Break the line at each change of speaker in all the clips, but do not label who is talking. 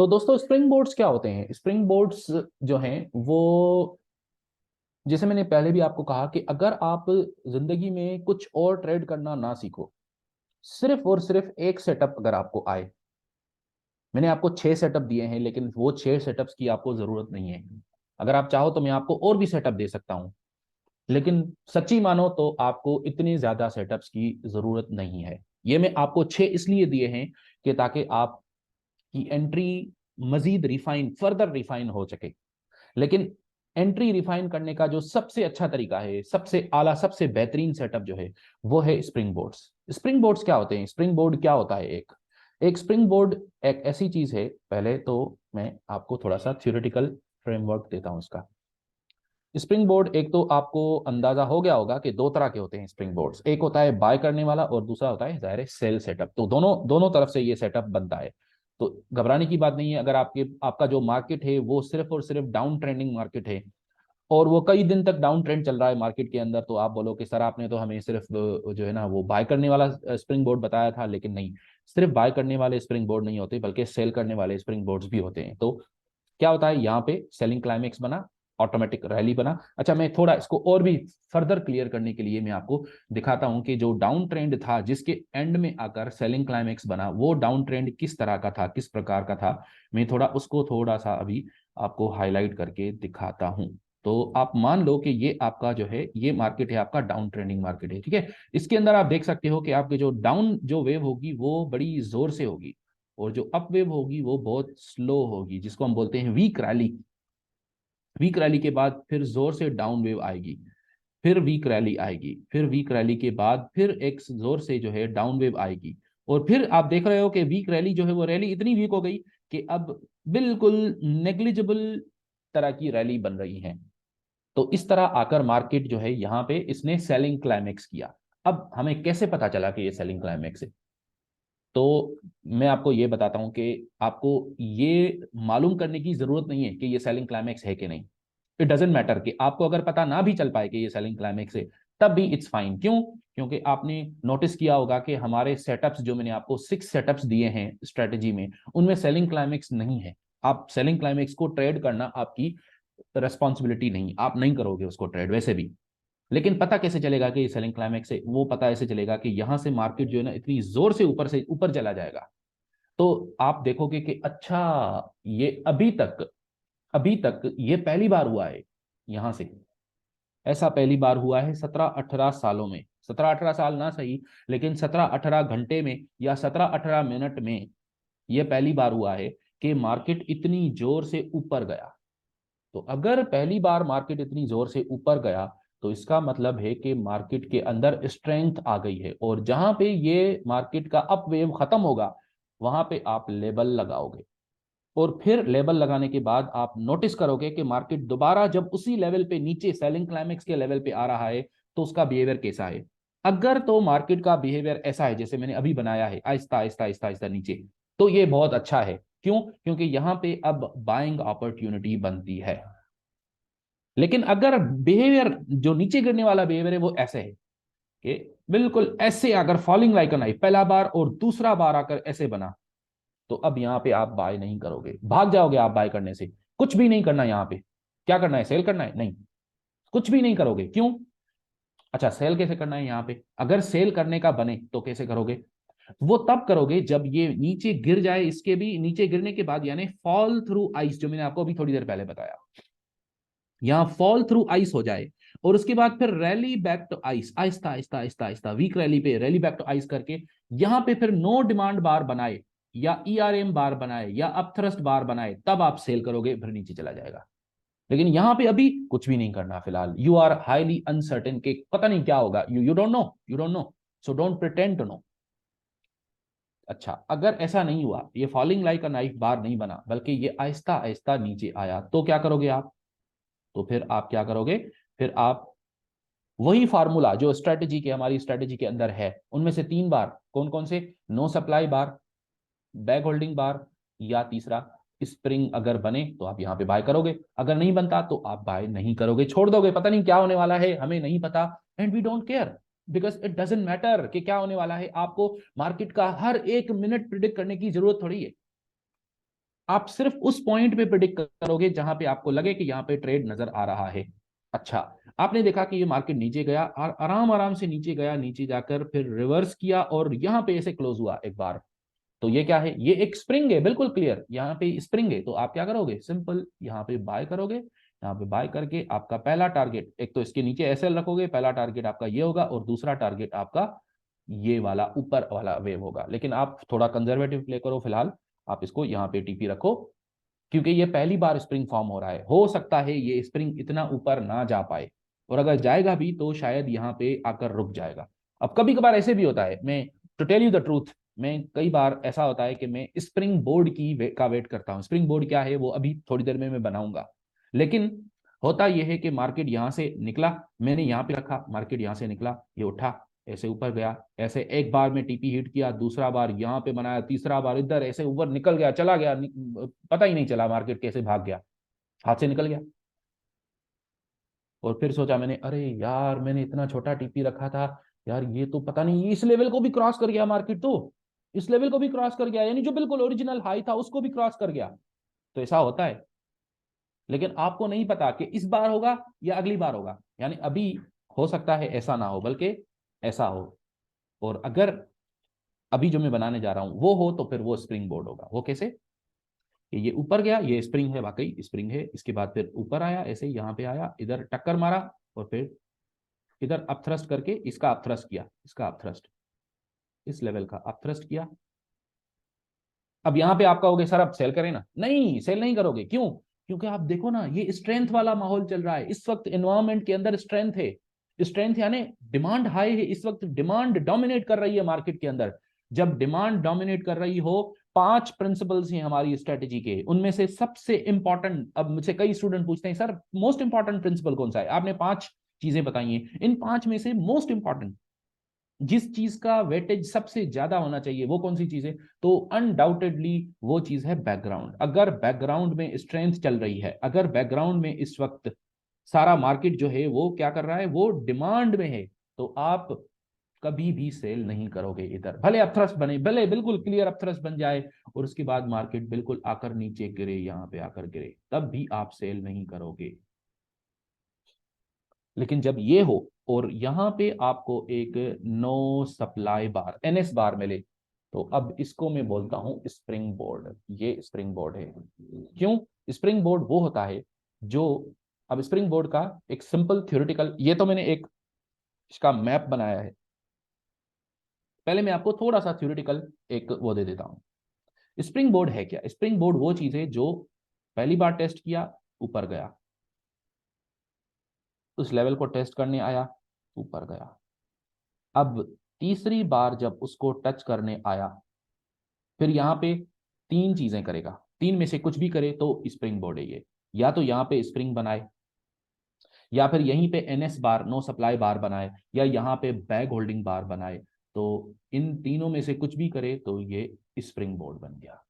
तो दोस्तों spring boards क्या होते हैं? स्प्रिंग बोर्ड्स जो हैं वो, जैसे मैंने पहले भी आपको कहा कि अगर आप जिंदगी में कुछ और ट्रेड करना ना सीखो, सिर्फ और सिर्फ एक सेटअप अगर आपको आए, मैंने आपको 6 सेटअप दिए हैं लेकिन वो 6 सेटअप्स की आपको जरूरत नहीं है। अगर आप चाहो तो मैं आपको और भी सेटअप दे सकता हूं, लेकिन सच्ची मानो तो आपको इतनी ज्यादा सेटअप्स की जरूरत नहीं है। ये मैं आपको 6 इसलिए दिए हैं कि ताकि आपकी एंट्री मजीद रिफाइन, फर्दर रिफाइन हो सके। लेकिन एंट्री रिफाइन करने का जो सबसे अच्छा तरीका है, सबसे आला, सबसे बेहतरीन सेटअप जो है वो है स्प्रिंग बोर्ड्स। स्प्रिंग बोर्ड्स क्या होते हैं? स्प्रिंग बोर्ड क्या होता है? एक एक स्प्रिंग बोर्ड एक ऐसी चीज है, पहले तो मैं आपको थोड़ा सा थ्योरेटिकल फ्रेमवर्क देता हूं इसका। स्प्रिंग बोर्ड, एक तो आपको अंदाजा हो गया होगा कि दो तरह के होते हैं स्प्रिंग बोर्ड्स। एक होता है बाय करने वाला और दूसरा होता है जाहिर है सेल सेटअप। तो दोनों दोनों तरफ से ये सेटअप बनता है। तो घबराने की बात नहीं है। अगर आपका जो मार्केट है वो सिर्फ और सिर्फ डाउन ट्रेंडिंग मार्केट है और वो कई दिन तक डाउन ट्रेंड चल रहा है मार्केट के अंदर, तो आप बोलो कि सर आपने तो हमें सिर्फ जो है ना वो बाय करने वाला स्प्रिंग बोर्ड बताया था। लेकिन नहीं, सिर्फ बाय करने वाले स्प्रिंग बोर्ड नहीं होते बल्कि सेल करने वाले स्प्रिंग बोर्ड्स भी होते हैं। तो क्या होता है यहाँ पे? सेलिंग क्लाइमेक्स बना, ऑटोमेटिक रैली बना। अच्छा, मैं थोड़ा इसको और भी फर्दर क्लियर करने के लिए मैं आपको दिखाता हूं कि जो डाउन ट्रेंड था जिसके एंड में आकर सेलिंग क्लाइमेक्स बना, वो डाउन ट्रेंड किस तरह का था, किस प्रकार का था। मैं थोड़ा उसको थोड़ा सा अभी आपको हाईलाइट करके दिखाता हूं। तो आप मान लो कि ये आपका जो है ये मार्केट है, आपका डाउन ट्रेंडिंग मार्केट है, ठीक है। इसके अंदर आप देख सकते हो कि आपके जो डाउन जो वेव होगी वो बड़ी जोर से होगी और जो अप वेव होगी वो बहुत स्लो होगी, जिसको हम बोलते हैं वीक रैली। वीक रैली के बाद फिर जोर से डाउन वेव आएगी, फिर वीक रैली आएगी, फिर वीक रैली के बाद फिर एक जोर से जो है डाउन वेव आएगी। और फिर आप देख रहे हो कि वीक रैली जो है वो रैली इतनी वीक हो गई कि अब बिल्कुल नेग्लिजिबल तरह की रैली बन रही है। तो इस तरह आकर मार्केट जो है यहाँ पे इसने सेलिंग क्लाइमेक्स किया। अब हमें कैसे पता चला कि ये सेलिंग क्लाइमेक्स है? तो मैं आपको ये बताता हूं कि आपको ये मालूम करने की जरूरत नहीं है कि ये सेलिंग क्लाइमेक्स है कि नहीं। इट डजेंट मैटर कि आपको अगर पता ना भी चल पाए कि ये सेलिंग क्लाइमेक्स है, तब भी इट्स फाइन। क्यों? क्योंकि आपने नोटिस किया होगा कि हमारे सेटअप्स, जो मैंने आपको 6 सेटअप्स दिए हैं स्ट्रेटेजी में, उनमें सेलिंग क्लाइमेक्स नहीं है। आप सेलिंग क्लाइमेक्स को ट्रेड करना आपकी रेस्पॉन्सिबिलिटी नहीं, आप नहीं करोगे उसको ट्रेड वैसे भी। लेकिन पता कैसे चलेगा कि ये सेलिंग क्लाइमेक्स है? वो पता ऐसे चलेगा कि यहां से मार्केट जो है ना इतनी जोर से ऊपर चला जाएगा। तो आप देखोगे कि अच्छा, ये अभी तक ये पहली बार हुआ है यहां से। ऐसा पहली बार हुआ है 17-18 सालों में। 17-18 साल ना सही, लेकिन 17-18 घंटे में या 17-18 मिनट में यह पहली बार हुआ है कि मार्केट इतनी जोर से ऊपर गया। तो अगर पहली बार मार्केट इतनी जोर से ऊपर गया तो इसका मतलब है कि मार्केट के अंदर स्ट्रेंथ आ गई है, और जहां पे ये मार्केट का अप वेव खत्म होगा वहां पे आप लेबल लगाओगे। और फिर लेबल लगाने के बाद आप नोटिस करोगे कि मार्केट दोबारा जब उसी लेवल पे नीचे सेलिंग क्लाइमेक्स के लेवल पे आ रहा है तो उसका बिहेवियर कैसा है। अगर तो मार्केट का बिहेवियर ऐसा है जैसे मैंने अभी बनाया है, आहिस्ता आहिस्ता आहिस्ता आहिस्ता नीचे, तो ये बहुत अच्छा है। क्यों? क्योंकि यहां पे अब बाइंग अपॉर्चुनिटी बनती है। लेकिन अगर बिहेवियर जो नीचे गिरने वाला बिहेवियर है वो ऐसे है कि बिल्कुल ऐसे अगर फॉलिंग लाइक नाइफ पहला बार और दूसरा बार आकर ऐसे बना, तो अब यहां पे आप बाय नहीं करोगे, भाग जाओगे आप बाय करने से। कुछ भी नहीं करना यहां पे। क्या करना है? सेल करना है? नहीं, कुछ भी नहीं करोगे। क्यों? अच्छा, सेल कैसे करना है यहां पे? अगर सेल करने का बने तो कैसे करोगे? वो तब करोगे जब ये नीचे गिर जाए, इसके भी नीचे गिरने के बाद, यानी फॉल थ्रू आइस, जो मैंने आपको अभी थोड़ी देर पहले बताया, यहां फॉल थ्रू आइस हो जाए और उसके बाद फिर rally back to ice, Aahista Aahista Aahista Aahista week rally पे रैली बैक टू आइस करके यहां पे फिर नो डिमांड बार बनाए या ईआरएम बार बनाए या अपथ्रस्ट बार बनाए, तब आप सेल करोगे, फिर नीचे चला जाएगा। लेकिन यहां पे अभी कुछ भी नहीं करना फिलहाल। यू आर हाईली अनसर्टेन के पता नहीं क्या होगा। You don't know, you don't know, so don't pretend to know. अच्छा, अगर ऐसा नहीं हुआ, ये फॉलिंग लाइक अ नाइफ बार नहीं बना बल्कि ये आहिस्ता आहिस्ता नीचे आया, तो क्या करोगे आप? तो फिर आप क्या करोगे? फिर आप वही फार्मूला जो स्ट्रेटेजी के, हमारी स्ट्रेटेजी के अंदर है, उनमें से 3 बार, कौन कौन से? नो सप्लाई बार, बैक होल्डिंग बार, या तीसरा स्प्रिंग अगर बने तो आप यहां पे बाय करोगे, अगर नहीं बनता तो आप बाय नहीं करोगे, छोड़ दोगे। पता नहीं क्या होने वाला है, हमें नहीं पता, and we don't care, because it doesn't matter कि क्या होने वाला है। आपको मार्केट का हर एक मिनट प्रिडिक्ट करने की जरूरत थोड़ी है। आप सिर्फ उस पॉइंट पे प्रिडिक्ट करोगे जहां पे आपको लगे कि यहाँ पे ट्रेड नजर आ रहा है। अच्छा, आपने देखा कि ये मार्केट नीचे गया और आराम आराम से नीचे गया, नीचे जाकर फिर रिवर्स किया और यहाँ पे ऐसे क्लोज हुआ एक बार। तो ये क्या है, ये एक स्प्रिंग है, बिल्कुल क्लियर, यहाँ पे स्प्रिंग है। तो आप क्या करोगे, सिंपल यहाँ पे बाय करोगे। यहाँ पे बाय करके आपका पहला टारगेट, एक तो इसके नीचे एसएल रखोगे, पहला टारगेट आपका ये होगा और दूसरा टारगेट आपका ये वाला ऊपर वाला वेव होगा। लेकिन आप थोड़ा कंजर्वेटिव प्ले करो फिलहाल, आप इसको यहाँ पे टीपी रखो, क्योंकि ये पहली बार स्प्रिंग फॉर्म हो रहा है। हो सकता है ये स्प्रिंग इतना ऊपर ना जा पाए, और अगर जाएगा भी तो शायद यहाँ पे आकर रुक जाएगा। अब कभी कभार ऐसे भी होता है, मैं to tell you the truth, मैं कई बार ऐसा होता है कि मैं स्प्रिंग बोर्ड का वेट करता हूँ। स्प्रिंग बोर्ड क्या है वो अभी थोड़ी देर में मैं बनाऊंगा। लेकिन होता यह है कि मार्केट यहाँ से निकला, मैंने यहाँ पे रखा, मार्केट यहाँ से निकला, ये उठा, ऐसे ऊपर गया, ऐसे एक बार में टीपी हिट किया, दूसरा बार यहाँ पे बनाया, तीसरा बार इधर ऐसे ऊपर निकल गया, चला गया, पता ही नहीं चला मार्केट कैसे भाग गया, हाथ से निकल गया। और फिर सोचा मैंने, अरे यार मैंने इतना छोटा टीपी रखा था यार, ये तो पता नहीं इस लेवल को भी क्रॉस कर गया मार्केट, तो इस लेवल को भी क्रॉस कर गया, यानी जो बिल्कुल ओरिजिनल हाई था उसको भी क्रॉस कर गया। तो ऐसा होता है। लेकिन आपको नहीं पता कि इस बार होगा या अगली बार होगा, यानी अभी हो सकता है ऐसा ना हो बल्कि ऐसा हो। और अगर अभी जो मैं बनाने जा रहा हूं वो हो तो फिर वो स्प्रिंग बोर्ड होगा। वो कैसे, कि ये ऊपर गया, ये स्प्रिंग है, वाकई स्प्रिंग है, इसके बाद फिर ऊपर आया, ऐसे यहाँ पे आया, इधर टक्कर मारा और फिर इधर अपथ्रस्ट करके इसका अपथ्रस्ट किया, इसका अपथ्रस्ट, इस लेवल का अपथ्रस्ट किया। अब यहाँ पे आपका हो गया सर अब सेल करें ना, नहीं सेल नहीं करोगे, क्यों? क्योंकि आप देखो ना ये स्ट्रेंथ वाला माहौल चल रहा है इस वक्त, एनवायरमेंट के अंदर स्ट्रेंथ है। स्ट्रेंथ यानी डिमांड हाई है इस वक्त, डिमांड डोमिनेट कर रही है मार्केट के अंदर। जब डिमांड डोमिनेट कर रही हो, 5 प्रिंसिपल्स हैं हमारी स्ट्रेटेजी के, उनमें से सबसे इंपॉर्टेंट, अब मुझसे कई स्टूडेंट पूछते हैं सर मोस्ट इंपॉर्टेंट प्रिंसिपल कौन सा है, आपने 5 चीजें बताई हैं, इन 5 में से मोस्ट इंपॉर्टेंट जिस चीज का वेटेज सबसे ज्यादा होना चाहिए वो कौन सी चीज है? तो अनडाउटेडली वो चीज है बैकग्राउंड। अगर बैकग्राउंड में स्ट्रेंथ चल रही है, अगर बैकग्राउंड में इस वक्त सारा मार्केट जो है वो क्या कर रहा है, वो डिमांड में है, तो आप कभी भी सेल नहीं करोगे इधर, भले अपथ्रस्ट बने, भले बिल्कुल क्लियर अपथ्रस्ट बन जाए और उसके बाद मार्केट बिल्कुल आकर नीचे गिरे, यहां पे आकर गिरे, तब भी आप सेल नहीं करोगे। लेकिन जब ये हो और यहाँ पे आपको एक नो सप्लाई बार, एनएस बार मिले, तो अब इसको मैं बोलता हूं स्प्रिंग बोर्ड। ये स्प्रिंग बोर्ड है। क्यों? स्प्रिंग बोर्ड वो होता है जो, अब स्प्रिंग बोर्ड का एक सिंपल थ्योरेटिकल, ये तो मैंने एक इसका मैप बनाया है, पहले मैं आपको थोड़ा सा थ्योरेटिकल एक वो दे देता हूं। स्प्रिंग बोर्ड है क्या? स्प्रिंग बोर्ड वो चीज है जो पहली बार टेस्ट किया, ऊपर गया, उस लेवल को टेस्ट करने आया, ऊपर गया, अब तीसरी बार जब उसको टच करने आया, फिर यहाँ पे 3 चीजें करेगा, 3 में से कुछ भी करे तो स्प्रिंग बोर्ड है ये। या तो यहाँ पे स्प्रिंग बनाए, या फिर यहीं पे एनएस बार, नो सप्लाई बार बनाए, या यहाँ पे बैग होल्डिंग बार बनाए। तो इन तीनों में से कुछ भी करे तो ये स्प्रिंग बोर्ड बन गया।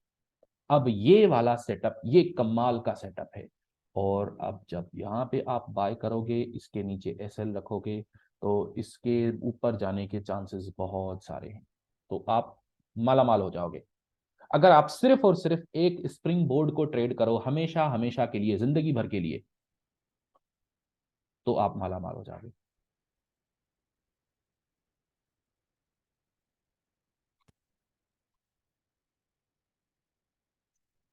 अब ये वाला सेटअप, ये कमाल का सेटअप है। और अब जब यहाँ पे आप बाय करोगे, इसके नीचे एसएल रखोगे, तो इसके ऊपर जाने के चांसेस बहुत सारे हैं, तो आप मालामाल हो जाओगे। अगर आप सिर्फ और सिर्फ एक स्प्रिंग बोर्ड को ट्रेड करो हमेशा हमेशा के लिए, जिंदगी भर के लिए, तो आप मालामाल हो जाओगे।